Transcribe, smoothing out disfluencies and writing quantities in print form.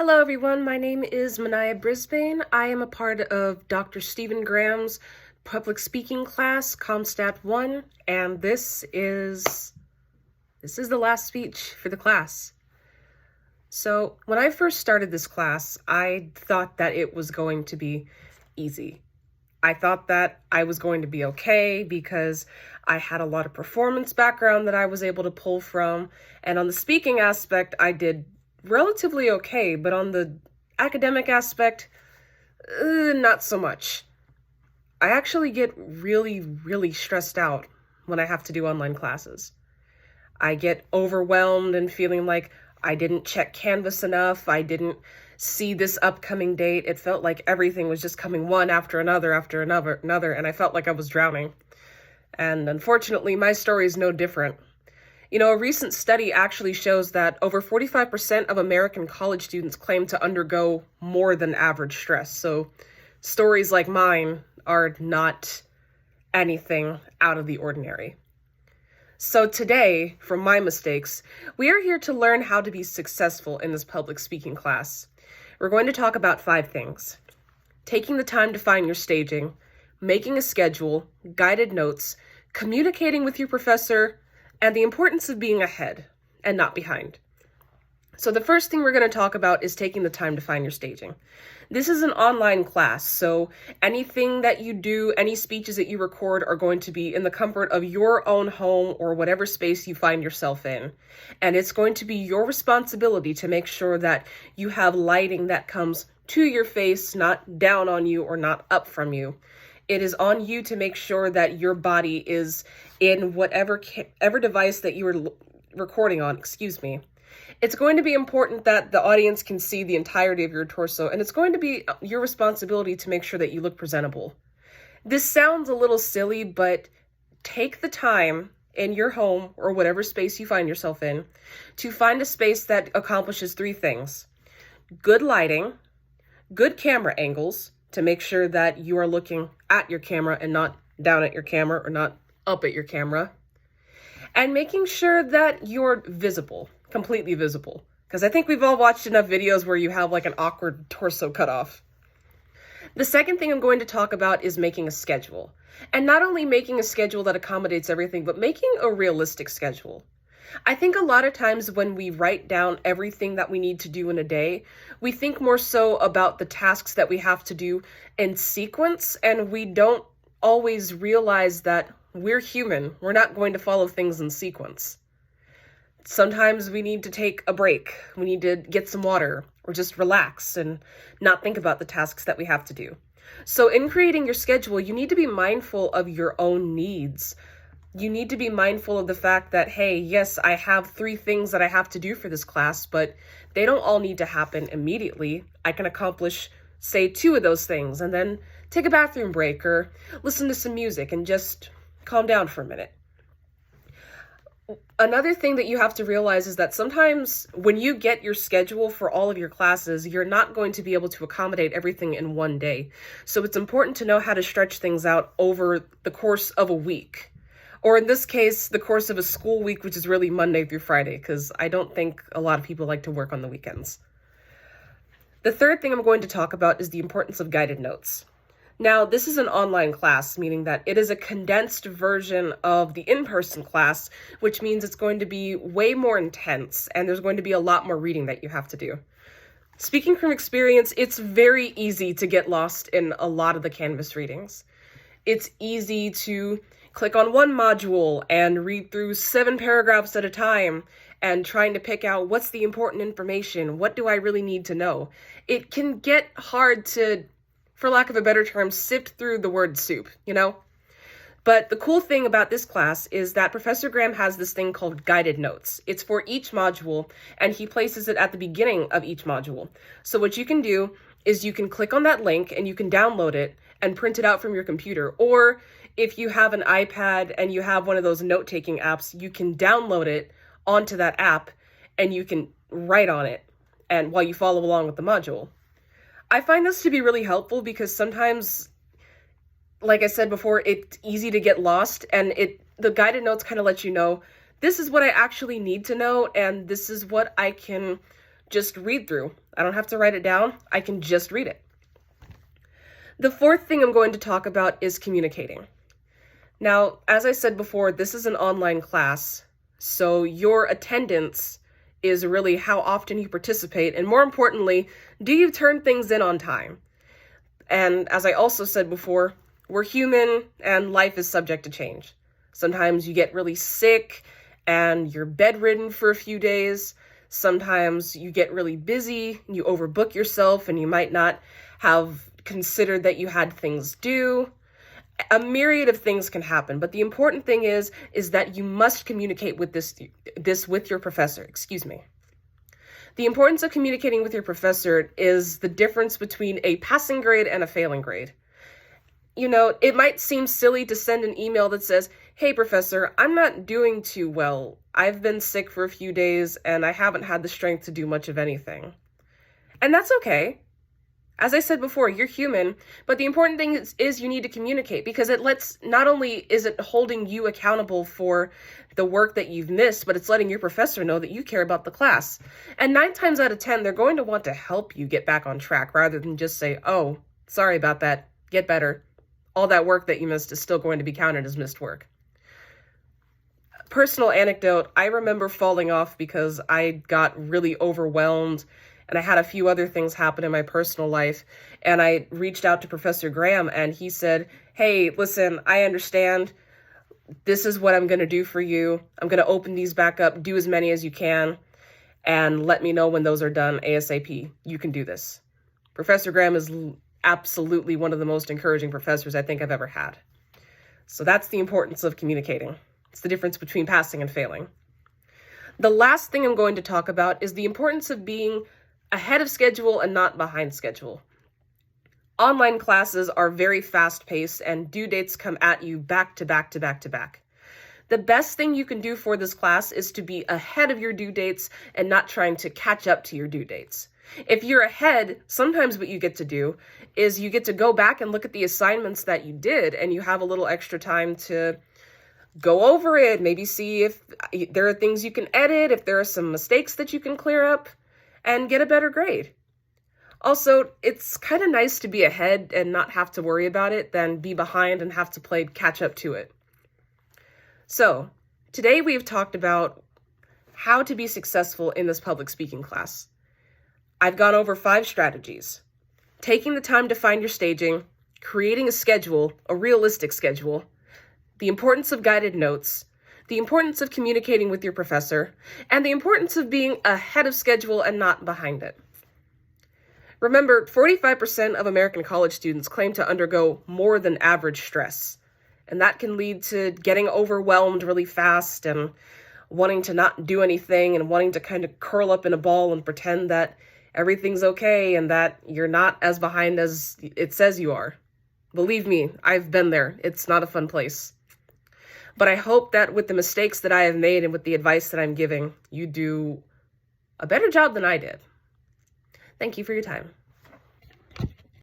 Hello everyone, my name is Mania Brisbane. I am a part of Dr. Stephen Graham's public speaking class, CompStat 1, and this is the last speech for the class. So when I first started this class, I thought that it was going to be easy. I thought that I was going to be okay because I had a lot of performance background that I was able to pull from, and on the speaking aspect, I did relatively okay, but on the academic aspect, not so much. I actually get really stressed out when I have to do online classes. I get overwhelmed and feeling like I didn't check Canvas enough, I didn't see this upcoming date. It felt like everything was just coming one after another, and I felt like I was drowning. And unfortunately, my story is no different. A recent study actually shows that over 45% of American college students claim to undergo more than average stress. So stories like mine are not anything out of the ordinary. So today, from my mistakes, we are here to learn how to be successful in this public speaking class. We're going to talk about 5 things: taking the time to find your staging, making a schedule, guided notes, communicating with your professor, and the importance of being ahead and not behind. So the first thing we're going to talk about is taking the time to find your staging. This is an online class, so anything that you do, any speeches that you record are going to be in the comfort of your own home or whatever space you find yourself in. And it's going to be your responsibility to make sure that you have lighting that comes to your face, not down on you or not up from you. It is on you to make sure that your body is in whatever device that you are recording on, It's going to be important that the audience can see the entirety of your torso, and it's going to be your responsibility to make sure that you look presentable. This sounds a little silly, but take the time in your home or whatever space you find yourself in to find a space that accomplishes 3 things: good lighting, good camera angles, to make sure that you are looking at your camera and not down at your camera or not up at your camera, and making sure that you're visible, completely visible. Because I think we've all watched enough videos where you have like an awkward torso cutoff. The second thing I'm going to talk about is making a schedule. And not only making a schedule that accommodates everything, but making a realistic schedule. I think a lot of times when we write down everything that we need to do in a day, we think more so about the tasks that we have to do in sequence, and we don't always realize that we're human. We're not going to follow things in sequence. Sometimes we need to take a break. We need to get some water or just relax and not think about the tasks that we have to do. So in creating your schedule, you need to be mindful of your own needs. You need to be mindful of the fact that, hey, yes, I have 3 things that I have to do for this class, but they don't all need to happen immediately. I can accomplish, say, 2 of those things and then take a bathroom break or listen to some music and just calm down for a minute. Another thing that you have to realize is that sometimes when you get your schedule for all of your classes, you're not going to be able to accommodate everything in one day. So it's important to know how to stretch things out over the course of a week. Or in this case, the course of a school week, which is really Monday through Friday, because I don't think a lot of people like to work on the weekends. The third thing I'm going to talk about is the importance of guided notes. Now, this is an online class, meaning that it is a condensed version of the in-person class, which means it's going to be way more intense, and there's going to be a lot more reading that you have to do. Speaking from experience, it's very easy to get lost in a lot of the Canvas readings. It's easy to click on one module and read through 7 paragraphs at a time and trying to pick out what's the important information, what do I really need to know. It can get hard to, for lack of a better term, sift through the word soup, But the cool thing about this class is that Professor Graham has this thing called guided notes. It's for each module, and he places it at the beginning of each module. So what you can do is you can click on that link and you can download it and print it out from your computer. Or if you have an iPad and you have one of those note-taking apps, you can download it onto that app and you can write on it and while you follow along with the module. I find this to be really helpful because sometimes, like I said before, it's easy to get lost, and the guided notes kind of let you know, this is what I actually need to know, and this is what I can just read through. I don't have to write it down. I can just read it. The fourth thing I'm going to talk about is communicating. Now, as I said before, this is an online class, so your attendance is really how often you participate, and more importantly, do you turn things in on time? And as I also said before, we're human and life is subject to change. Sometimes you get really sick and you're bedridden for a few days. Sometimes you get really busy, you overbook yourself, and you might not have considered that you had things due. A myriad of things can happen, but the important thing is that you must communicate with this with your professor. Excuse me. The importance of communicating with your professor is the difference between a passing grade and a failing grade. You know, it might seem silly to send an email that says, "Hey, professor, I'm not doing too well. I've been sick for a few days and I haven't had the strength to do much of anything." And that's okay. As I said before, you're human, but the important thing is you need to communicate, because not only is it holding you accountable for the work that you've missed, but it's letting your professor know that you care about the class. And 9 times out of 10, they're going to want to help you get back on track rather than just say, "Oh, sorry about that, get better." All that work that you missed is still going to be counted as missed work. Personal anecdote, I remember falling off because I got really overwhelmed and I had a few other things happen in my personal life. And I reached out to Professor Graham and he said, "Hey, listen, I understand. This is what I'm going to do for you. I'm going to open these back up, do as many as you can, and let me know when those are done ASAP. You can do this." Professor Graham is absolutely one of the most encouraging professors I think I've ever had. So that's the importance of communicating. It's the difference between passing and failing. The last thing I'm going to talk about is the importance of being ahead of schedule and not behind schedule. Online classes are very fast-paced and due dates come at you back to back to back to back. The best thing you can do for this class is to be ahead of your due dates and not trying to catch up to your due dates. If you're ahead, sometimes what you get to do is you get to go back and look at the assignments that you did, and you have a little extra time to go over it, maybe see if there are things you can edit, if there are some mistakes that you can clear up, and get a better grade. Also, it's kind of nice to be ahead and not have to worry about it than be behind and have to play catch up to it. So, today we've talked about how to be successful in this public speaking class. I've gone over 5 strategies: taking the time to find your staging, creating a schedule, a realistic schedule, the importance of guided notes, the importance of communicating with your professor, and the importance of being ahead of schedule and not behind it. Remember, 45% of American college students claim to undergo more than average stress, and that can lead to getting overwhelmed really fast and wanting to not do anything and wanting to kind of curl up in a ball and pretend that everything's okay and that you're not as behind as it says you are. Believe me, I've been there. It's not a fun place. But I hope that with the mistakes that I have made and with the advice that I'm giving, you do a better job than I did. Thank you for your time.